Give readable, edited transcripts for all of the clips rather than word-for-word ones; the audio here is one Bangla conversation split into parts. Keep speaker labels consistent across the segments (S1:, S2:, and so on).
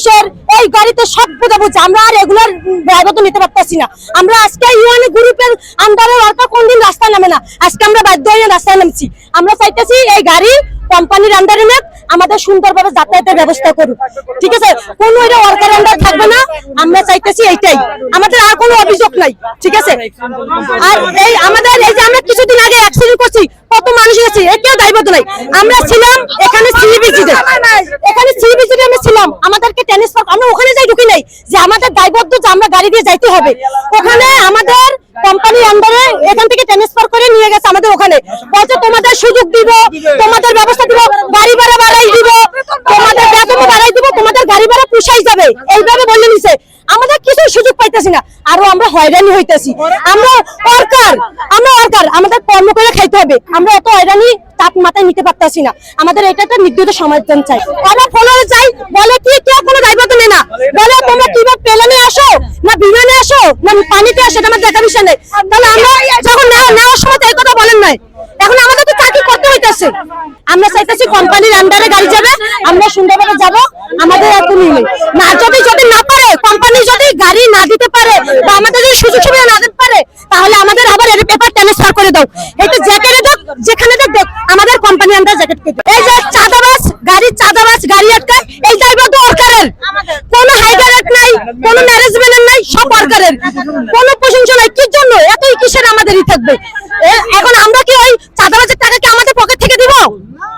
S1: পুলিশের এই গাড়িতে সব বোঝাবুঝি, আমরা আর এগুলোর দায়িত্ব নিতে পারতেছি না। আমরা আজকে ইউএন গ্রুপের আন্ডারে ওয়ার্কার কোনদিন রাস্তায় নামে না, আজকে আমরা বাধ্য হয়ে রাস্তায় নামছি। আমরা চাইতেছি এই গাড়ি কোম্পানির আন্ডারে নেক, আমাদের সুন্দরভাবে যাতায়াতের ব্যবস্থা করুক, ঠিক আছে? কোনো এটা ওয়ার্কার আন্ডার থাকবে না, আমরা চাইতেছি এইটাই। আমাদের আর কোনো অভিযোগ নাই, ঠিক আছে? আর এই আমাদের এই যে আমরা কিছুদিন আগে অ্যাক্সিডেন্ট করছি, কত মানুষ গেছে, এটাও দায়বদ্ধ নাই। আমরা ছিলাম এখানে সিবিজিতে, আমরা ছিলাম, আমাদেরকে ট্রান্সফার, আমরা ওখানে যাই ঢুকি নাই যে আমাদের দায়বদ্ধ যে আমরা গাড়ি দিয়ে যাইতে হবে। ওখানে আমাদের কোম্পানির আন্ডারে এখান থেকে ট্রান্সফার করে নিয়ে গেছে আমাদের ওখানে, বলছে তোমাদের সুযোগ দিব, তোমাদের ব্যবস্থা দিব, গাড়ি ভাড়া বাড়াই দিব, তোমাদের বেতন বাড়াই দিব, তোমাদের গাড়ি ভাড়া পুষাই যাবে, এইভাবে বলে নিছে। আমাদের কিছু সুযোগ পাইতেছি না, আরো আমরা হয়রানি হইতেছি। আমরা ওয়ার্কার, আমাদের কর্ম করে খাইতে হবে, আমরা এত হয়রানি তাপ মাথায় নিতে পারতেছি না। আমাদের এটা একটা নির্দিষ্ট সমাধান চাই। আমরা ফলোয়ার চাই, বলে কি কেউ কোনো দায়িত্ব নেই না, বলে তোমরা কিভাবে প্লেনে আসো না বিমানে আসো না পানিতে আসো, এটা আমার দেখা বিষয় নেই। তাহলে আমরা যখন নেওয়ার সময় এই কথা বলেন নাই, এখন আমাদের তো চাকরি করতে হইতেছে। আমরা চাইতেছি কোম্পানির আন্ডারে গাড়ি যাবে, আমরা সুন্দরভাবে যাব, আমাদের এত নিয়ে না। যদি না পারে কোম্পানি, যদি গাড়ি না দিতে পারে বা আমাদের যদি সুযোগ সুবিধা না দিতে পারে, তাহলে আমাদের আবার এর পেপার ট্রান্সফার করে দাও, এটা জ্যাকেটে দাও, যেখানে দেখ আমাদের কোম্পানি আন্ডার জ্যাকেট করে দাও। এই যে চাঁদাবাজ গাড়ি আটকায়, এই দায়বদ্ধ ওয়ার্কারের, কোনো হাইডারেট নাই, কোনো ম্যানেজমেন্টের নাই, সব ওয়ার্কারের, কোনো প্রশংসা নাই। কি জন্য এতই কিসের আমাদেরই থাকবে? এখন আমরা কি ওই চাঁদাবাজের টাকা কি আমাদের পকেট থেকে দিব?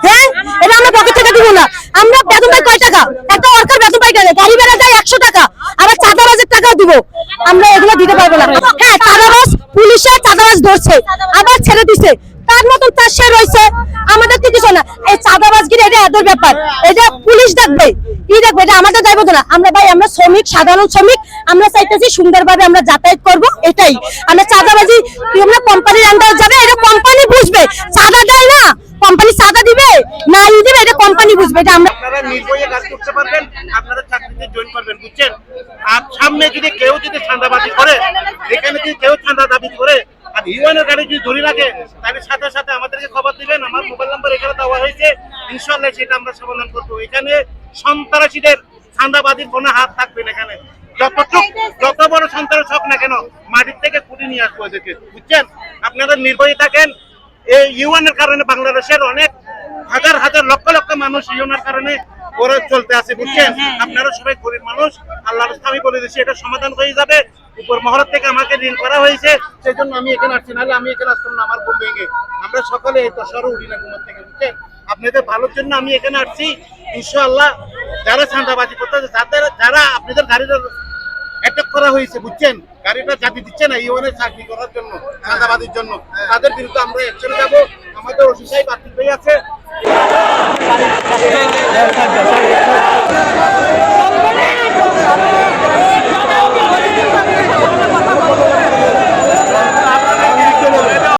S1: হ্যাঁ, এটা আমরা পকেট থেকে দিব না। আমরা বেতন পাই কয় টাকা? একটা ওয়ার্কার বেতন পাই কেন? গাড়ি ভাড়া দেয় 100 টাকা, আবার চাঁদাবাজের টাকাও দিব, আমরা এগুলো দিতে পারবো না। হ্যাঁ, চাঁদাবাজ, পুলিশে চাঁদাবাজ ধরছে আবার ছেড়ে দিছে, তার মতন তার সে রয়েছে, আমাদের তো কিছু না। এই চাঁদাবাজগিরি এটা এদের ব্যাপার, এটা পুলিশ দেখবে, কি দেখবে, এটা আমাদের দায়বদ্ধ না। আমরা ভাই, আমরা শ্রমিক, সাধারণ শ্রমিক, আমরা চাইতেছি সুন্দরভাবে আমরা যাতায়াত করব, এটাই। আমরা চাঁদাবাজি, আমরা কোম্পানির আন্ডারে যাবে, এটা কোম্পানি বুঝবে। চাঁদা দেয় না, কোম্পানি চাঁদা দিবে না দিবে, এটা কোম্পানি বুঝবে। এটা আমরা
S2: আপনারা নির্ভয়ে কাজ করতে পারবেন, আপনারা চাকরিতে জয়েন করবেন, বুঝছেন? আর সামনে যদি কেউ চাঁদাবাজি করে, এখানে যদি কেউ চাঁদা দাবি করে আর ইউএনের গাড়ি যদি ধরে রাখে, তাহলে সাথে সাথে আমাদেরকে খবর দিবেন। আমার মোবাইল নাম্বার এখানে দেওয়া হয়েছে, ইনশাআল্লাহ সেটা আমরা সমাধান করবো। এখানে সন্ত্রাসীদের, চাঁদাবাজির কোনো হাত থাকবে না। এখানে যত বড় সন্ত্রাস হোক না কেন, মাটির থেকে কুটি নিয়ে আসবো ওদেরকে, বুঝছেন? আপনারা নির্ভয়ে থাকেন। এই ইউএনের কারণে বাংলাদেশের অনেক হাজার লক্ষ লক্ষ মানুষ ইউএনের কারণে ওরা চলতে আছে, বুঝছেন? আপনারা সবাই গরিব মানুষ, আল্লাহর রাস্তায় আমি বলে দিচ্ছি, এটা সমাধান হয়ে যাবে। উপর মহরত থেকে আমাকে ঋণ করা হয়েছে, সেই জন্য আমি এখানে আসছি, নাহলে আমি এখানে আসতাম না, আমার ঘুম ভেঙে। আমরা সকলে এই দশারও উঠি না ঘুমের থেকে, বুঝছেন? আপনাদের ভালোর জন্য আমি এখানে আসছি। ইনশাআল্লাহ যারা চাঁদাবাজি করতেছে, যারা আপনাদের গাড়িটা অ্যাটাক করা হয়েছে, বুঝছেন, গাড়িটা চাকরি দিচ্ছে না ইউএনের চাকরি করার জন্য, চাঁদাবাজির জন্য, তাদের বিরুদ্ধে আমরা অ্যাকশনে যাবো। আমাদের ওসি সাহেব আর্থিক হয়ে আছে।